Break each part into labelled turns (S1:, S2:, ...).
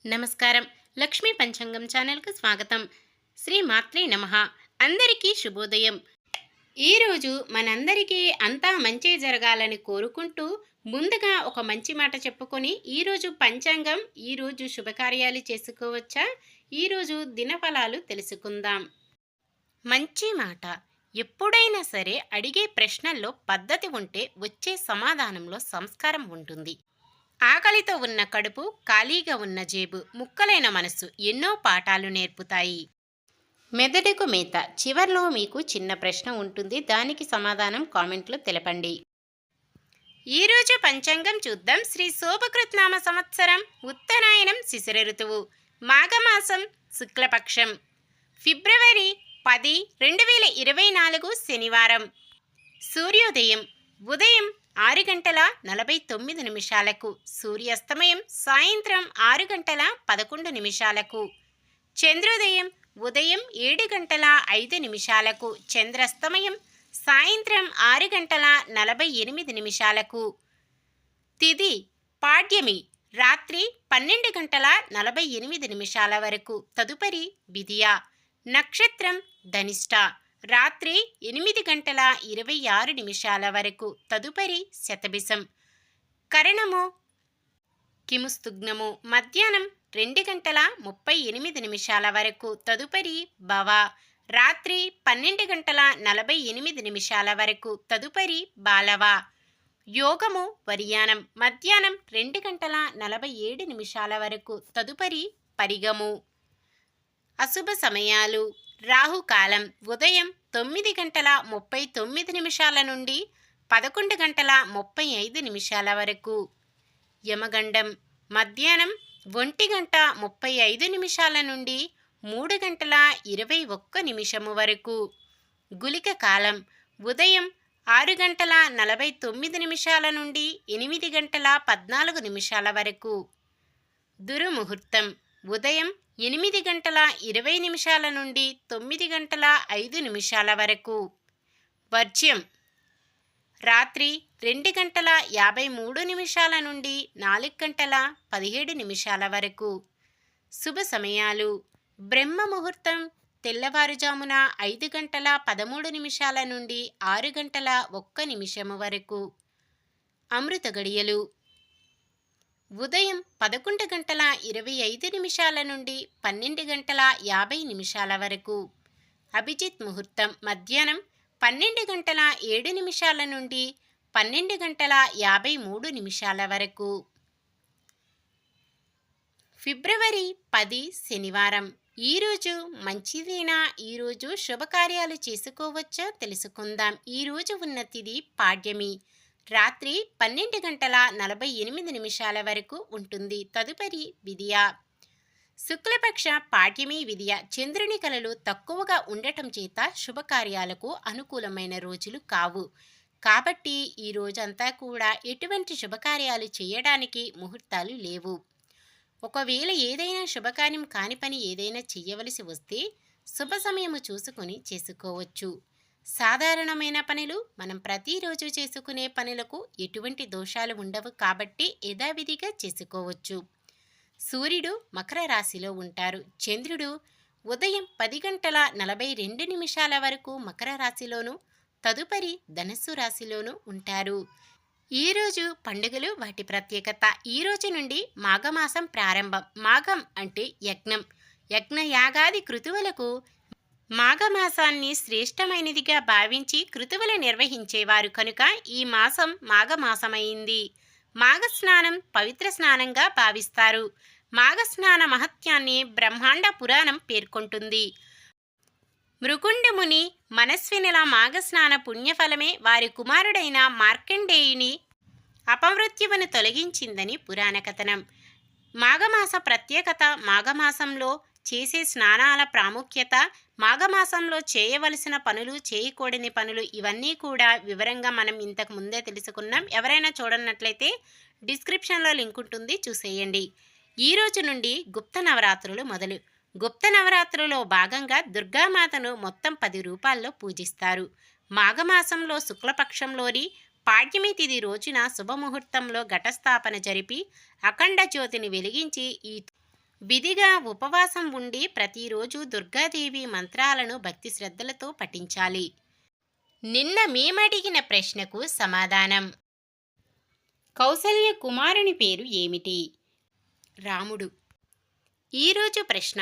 S1: నమస్కారం. లక్ష్మీ పంచాంగం ఛానల్‌కు స్వాగతం. శ్రీ మాత్రే నమః. అందరికీ శుభోదయం. ఈరోజు మనందరికీ అంతా మంచే జరగాలని కోరుకుంటూ ముందుగా ఒక మంచి మాట చెప్పుకొని ఈరోజు పంచాంగం, ఈరోజు శుభకార్యాలు చేసుకోవచ్చా? ఈరోజు దినఫలాలు తెలుసుకుందాం. మంచి మాట. ఎప్పుడైనా సరే అడిగే ప్రశ్నల్లో పద్ధతి ఉంటే వచ్చే సమాధానంలో సంస్కారం ఉంటుంది. ఆకలితో ఉన్న కడుపు, ఖాళీగా ఉన్న జేబు, ముక్కలైన మనస్సు ఎన్నో పాఠాలు నేర్పుతాయి. మెదడుకు మేత. చివర్లో మీకు చిన్న ప్రశ్న ఉంటుంది. దానికి సమాధానం కామెంట్లో తెలపండి. ఈరోజు పంచాంగం చూద్దాం. శ్రీ శోభకృత్నామ సంవత్సరం, ఉత్తరాయణం, శిశిర ఋతువు, మాఘమాసం, శుక్లపక్షం, ఫిబ్రవరి 10, 2024 శనివారం. సూర్యోదయం ఉదయం 6:49 సూర్యాస్తమయం సాయంత్రం 6:11 చంద్రోదయం ఉదయం 7:05 చంద్రాస్తమయం సాయంత్రం 6:48 తిథి పాడ్యమి రాత్రి 12:48 వరకు, తదుపరి విధియ. నక్షత్రం ధనిష్ట రాత్రి 8:26 వరకు, తదుపరి శతభిషం. కరణము కిముస్తుగ్నము మధ్యాహ్నం 2:38 వరకు, తదుపరి భవ. రాత్రి 12:48 వరకు, తదుపరి బాలవ. యోగము వర్యానం మధ్యాహ్నం 2:47 వరకు, తదుపరి పరిగము. అశుభ సమయాలు రాహుకాలం ఉదయం 9:39 నుండి 11:35 వరకు. యమగండం మధ్యాహ్నం 1:35 నుండి 3:21 వరకు. గుళిక కాలం ఉదయం 6:49 నుండి 8:14 వరకు. దుర్ముహూర్తం ఉదయం 8:20 నుండి 9:05 వరకు. వర్జ్యం రాత్రి 2:53 నుండి 4:17 వరకు. శుభ సమయాలు బ్రహ్మ ముహూర్తం తెల్లవారుజామున 5:13 నుండి 6:01 వరకు. అమృత గడియలు ఉదయం 11:25 నుండి 12:50 వరకు. అభిజిత్ ముహూర్తం మధ్యాహ్నం 12:07 నుండి 12:53 వరకు. ఫిబ్రవరి 10 శనివారం. ఈరోజు మంచిదేనా? ఈరోజు శుభకార్యాలు చేసుకోవచ్చా తెలుసుకుందాం. ఈరోజు ఉన్న తిథి పాడ్యమి రాత్రి 12:48 వరకు ఉంటుంది, తదుపరి విధియ. శుక్లపక్ష పాడ్యమి విధియ. చంద్రుని కలలు తక్కువగా ఉండటం చేత శుభకార్యాలకు అనుకూలమైన రోజులు కావు. కాబట్టి ఈ రోజంతా కూడా ఎటువంటి శుభకార్యాలు చేయడానికి ముహూర్తాలు లేవు. ఒకవేళ ఏదైనా శుభకార్యం కాని పని ఏదైనా చెయ్యవలసి వస్తే శుభ సమయము చూసుకొని చేసుకోవచ్చు. సాధారణమైన పనులు మనం ప్రతిరోజు చేసుకునే పనులకు ఎటువంటి దోషాలు ఉండవు కాబట్టి యథావిధిగా చేసుకోవచ్చు. సూర్యుడు మకర రాశిలో ఉంటారు. చంద్రుడు ఉదయం 10:42 వరకు మకర రాశిలోను, తదుపరి ధనస్సు రాశిలోను ఉంటారు. ఈరోజు పండుగలు వాటి ప్రత్యేకత. ఈరోజు నుండి మాఘమాసం ప్రారంభం. మాఘం అంటే యజ్ఞం, యజ్ఞయాగాది కృతువులకు మాఘమాసాన్ని శ్రేష్టమైనదిగా భావించి కృతువులు నిర్వహించేవారు కనుక ఈ మాసం మాఘమాసమైంది. మాఘస్నానం పవిత్ర స్నానంగా భావిస్తారు. మాఘస్నాన మహత్యాన్ని బ్రహ్మాండ పురాణం పేర్కొంటుంది. మృకుండముని మనస్వినుల మాఘస్నాన పుణ్యఫలమే వారి కుమారుడైన మార్కండేయుని అపమృత్యువును తొలగించిందని పురాణ కథనం. మాఘమాస ప్రత్యేకత, మాఘమాసంలో చేసే స్నానాల ప్రాముఖ్యత, మాఘమాసంలో చేయవలసిన పనులు, చేయకూడని పనులు ఇవన్నీ కూడా వివరంగా మనం ఇంతకు ముందే తెలుసుకున్నాం. ఎవరైనా చూడనట్లయితే డిస్క్రిప్షన్లో లింక్ ఉంటుంది, చూసేయండి. ఈ రోజు నుండి గుప్త నవరాత్రులు మొదలు. గుప్త నవరాత్రులో భాగంగా దుర్గామాతను మొత్తం 10 రూపాల్లో పూజిస్తారు. మాఘమాసంలో శుక్లపక్షంలోని పాడ్యమి తిథి రోజున శుభముహూర్తంలో ఘటస్థాపన జరిపి అఖండ జ్యోతిని వెలిగించి ఈ విధిగా ఉపవాసం ఉండి ప్రతిరోజు దుర్గాదేవి మంత్రాలను భక్తి శ్రద్ధలతో పఠించాలి. నిన్న మేమడిగిన ప్రశ్నకు సమాధానం. కౌసల్య కుమారుని పేరు ఏమిటి? రాముడు. ఈరోజు ప్రశ్న: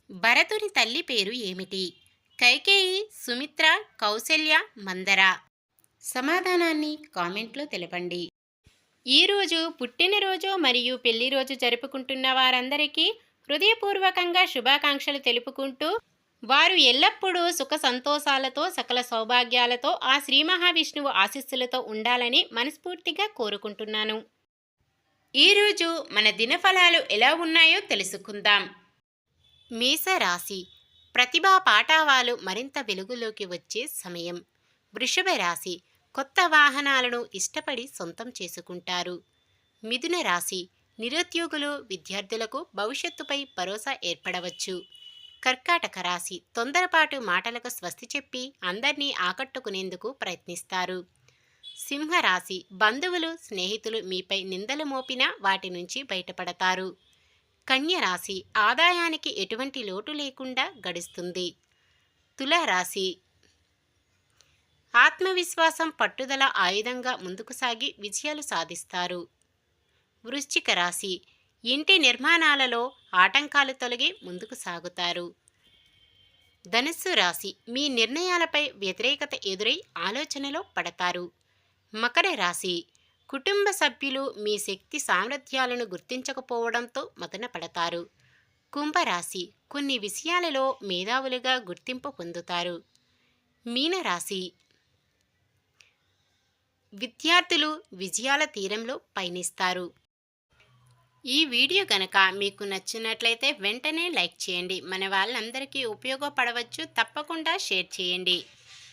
S1: భరతుని తల్లి పేరు ఏమిటి? కైకేయి, సుమిత్ర, కౌసల్య, మందర. సమాధానాన్ని కామెంట్లో తెలపండి. ఈరోజు పుట్టినరోజు మరియు పెళ్లిరోజు జరుపుకుంటున్న వారందరికీ హృదయపూర్వకంగా శుభాకాంక్షలు తెలుపుకుంటూ, వారు ఎల్లప్పుడూ సుఖ సంతోషాలతో సకల సౌభాగ్యాలతో ఆ శ్రీ మహావిష్ణువు ఆశీస్సులతో ఉండాలని మనస్ఫూర్తిగా కోరుకుంటున్నాను. ఈరోజు మన దినఫలాలు ఎలా ఉన్నాయో తెలుసుకుందాం. మేషరాశి. ప్రతిభా పాటవాలు మరింత వెలుగులోకి వచ్చే సమయం. వృషభ రాశి. కొత్త వాహనాలను ఇష్టపడి సొంతం చేసుకుంటారు. మిథున రాశి. నిరుద్యోగులు, విద్యార్థులకు భవిష్యత్తుపై భరోసా ఏర్పడవచ్చు. కర్కాటక రాశి. తొందరపాటు మాటలకు స్వస్తి చెప్పి అందర్నీ ఆకట్టుకునేందుకు ప్రయత్నిస్తారు. సింహరాశి. బంధువులు, స్నేహితులు మీపై నిందలు మోపినా వాటి నుంచి బయటపడతారు. కన్య రాశి. ఆదాయానికి ఎటువంటి లోటు లేకుండా గడుస్తుంది. తులారాశి. ఆత్మవిశ్వాసం, పట్టుదల ఆయుధంగా ముందుకు సాగి విజయాలు సాధిస్తారు. వృశ్చిక రాశి. ఇంటి నిర్మాణాలలో ఆటంకాలు తొలగి ముందుకు సాగుతారు. ధనుస్సు రాశి. మీ నిర్ణయాలపై వ్యతిరేకత ఎదురై ఆలోచనలో పడతారు. మకర రాశి. కుటుంబ సభ్యులు మీ శక్తి సామర్థ్యాలను గుర్తించకపోవడంతో మదన పడతారు. కుంభరాశి. కొన్ని విషయాలలో మేధావులుగా గుర్తింపు పొందుతారు. మీనరాశి. విద్యార్థులు విజయాల తీరంలో పయనిస్తారు. ఈ వీడియో గనక మీకు నచ్చినట్లయితే వెంటనే లైక్ చేయండి. మన వాళ్ళందరికీ ఉపయోగపడవచ్చు. తప్పకుండా షేర్ చేయండి.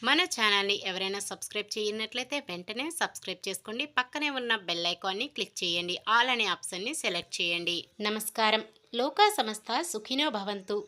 S1: మన ఛానల్ని ఎవరైనా సబ్స్క్రైబ్ చేయనట్లయితే వెంటనే సబ్స్క్రైబ్ చేసుకోండి. పక్కనే ఉన్న బెల్ ఐకాన్ని క్లిక్ చేయండి. ఆల్ అనే ఆప్షన్ని సెలెక్ట్ చేయండి. నమస్కారం. లోకా సమస్త సుఖినో భవంతు.